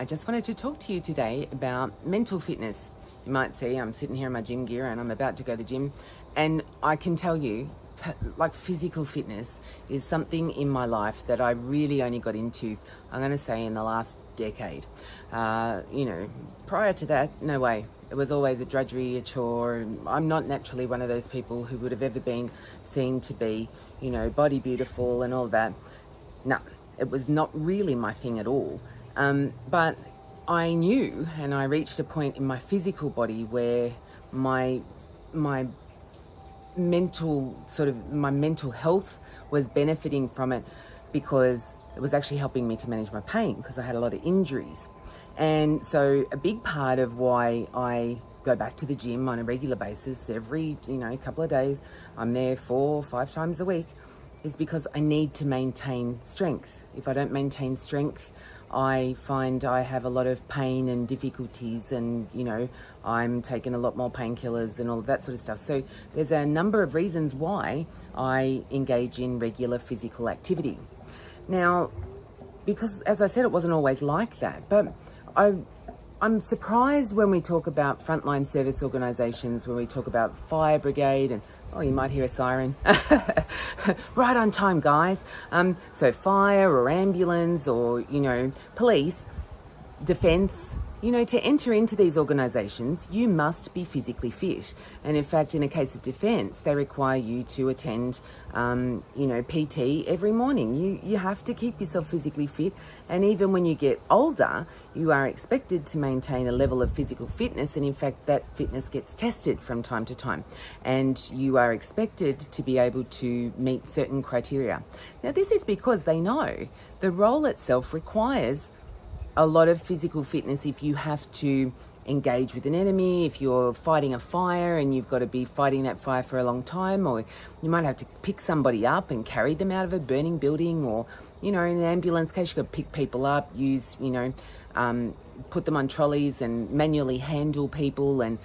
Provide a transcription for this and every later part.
I just wanted to talk to you today about mental fitness. You might see I'm sitting here in my gym gear and I'm about to go to the gym, and I can tell you, like, physical fitness is something in my life that I really only got into, I'm going to say, in the last decade. Prior to that, no way. It was always a drudgery, a chore. I'm not naturally one of those people who would have ever been seen to be, body beautiful and all that. No, it was not really my thing at all. But I knew, and I reached a point in my physical body where my mental health was benefiting from it, because it was actually helping me to manage my pain, because I had a lot of injuries. And so a big part of why I go back to the gym on a regular basis every couple of days, I'm there 4 or 5 times a week, is because I need to maintain strength. If I don't maintain strength, I find I have a lot of pain and difficulties, and I'm taking a lot more painkillers and all of that sort of stuff. So there's a number of reasons why I engage in regular physical activity. Now, because as I said, it wasn't always like that, but I'm surprised when we talk about frontline service organisations, when we talk about fire brigade, and you might hear a siren. Right on time, guys. So fire or ambulance or, police, defence, to enter into these organisations, you must be physically fit. And in fact, in a case of defence, they require you to attend, PT every morning. You have to keep yourself physically fit. And even when you get older, you are expected to maintain a level of physical fitness. And in fact, that fitness gets tested from time to time. And you are expected to be able to meet certain criteria. Now, this is because they know the role itself requires a lot of physical fitness. If you have to engage with an enemy, if you're fighting a fire and you've got to be fighting that fire for a long time, or you might have to pick somebody up and carry them out of a burning building, or, in an ambulance case, you've got to pick people up, put them on trolleys and manually handle people, and,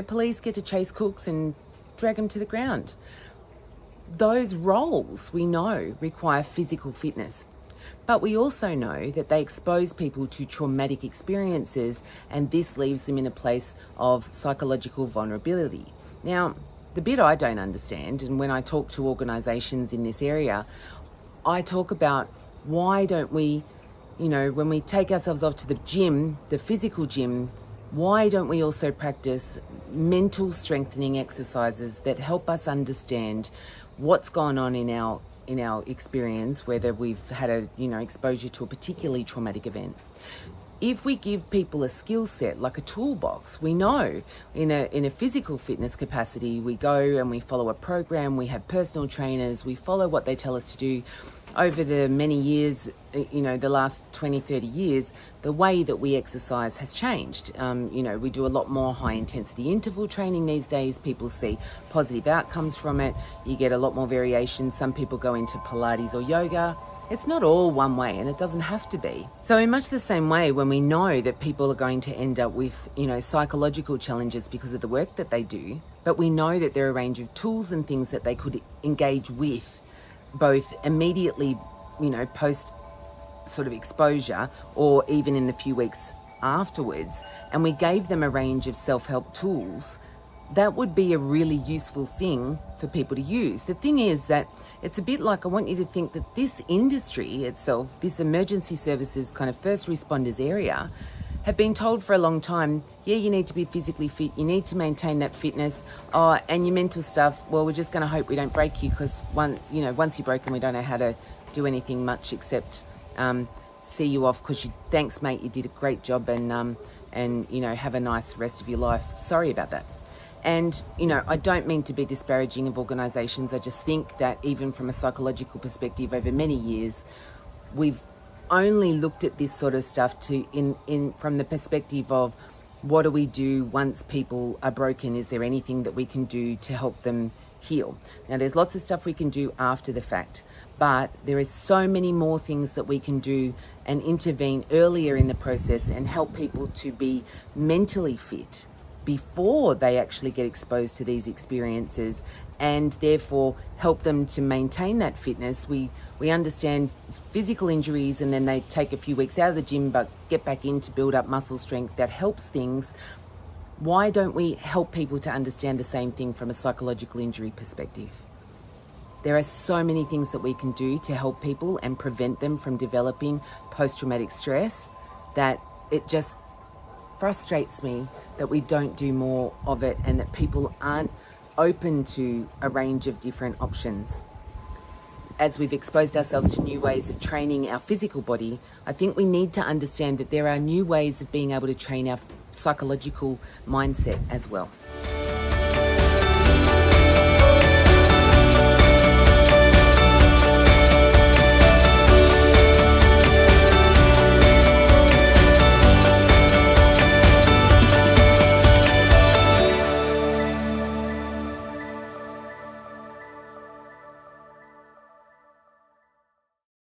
police get to chase cooks and drag them to the ground. Those roles, we know, require physical fitness. But we also know that they expose people to traumatic experiences, and this leaves them in a place of psychological vulnerability. Now, the bit I don't understand, and when I talk to organisations in this area, I talk about, why don't we, when we take ourselves off to the gym, the physical gym, why don't we also practice mental strengthening exercises that help us understand what's gone on in our experience, whether we've had exposure to a particularly traumatic event. If we give people a skill set, like a toolbox, we know in a physical fitness capacity, we go and we follow a program, we have personal trainers, we follow what they tell us to do. Over the many years, the last 20, 30 years, the way that we exercise has changed. We do a lot more high-intensity interval training these days. People see positive outcomes from it. You get a lot more variation. Some people go into Pilates or yoga. It's not all one way, and it doesn't have to be. So in much the same way, when we know that people are going to end up with, psychological challenges because of the work that they do, but we know that there are a range of tools and things that they could engage with, both immediately, post sort of exposure, or even in the few weeks afterwards, and we gave them a range of self-help tools, that would be a really useful thing for people to use. The thing is that it's a bit like, I want you to think that this industry itself, this emergency services kind of first responders area, have been told for a long time, you need to be physically fit, you need to maintain that fitness, and your mental stuff, well, we're just going to hope we don't break you, because once you're broken, we don't know how to do anything much except see you off, because thanks, mate, you did a great job, and have a nice rest of your life. Sorry about that. And, I don't mean to be disparaging of organisations. I just think that even from a psychological perspective, over many years, we've only looked at this sort of stuff from the perspective of, what do we do once people are broken? Is there anything that we can do to help them heal? Now, there's lots of stuff we can do after the fact, but there is so many more things that we can do and intervene earlier in the process and help people to be mentally fit before they actually get exposed to these experiences, and therefore help them to maintain that fitness. We understand physical injuries, and then they take a few weeks out of the gym but get back in to build up muscle strength. That helps things. Why don't we help people to understand the same thing from a psychological injury perspective? There are so many things that we can do to help people and prevent them from developing post-traumatic stress that it just frustrates me that we don't do more of it, and that people aren't open to a range of different options. As we've exposed ourselves to new ways of training our physical body, I think we need to understand that there are new ways of being able to train our psychological mindset as well.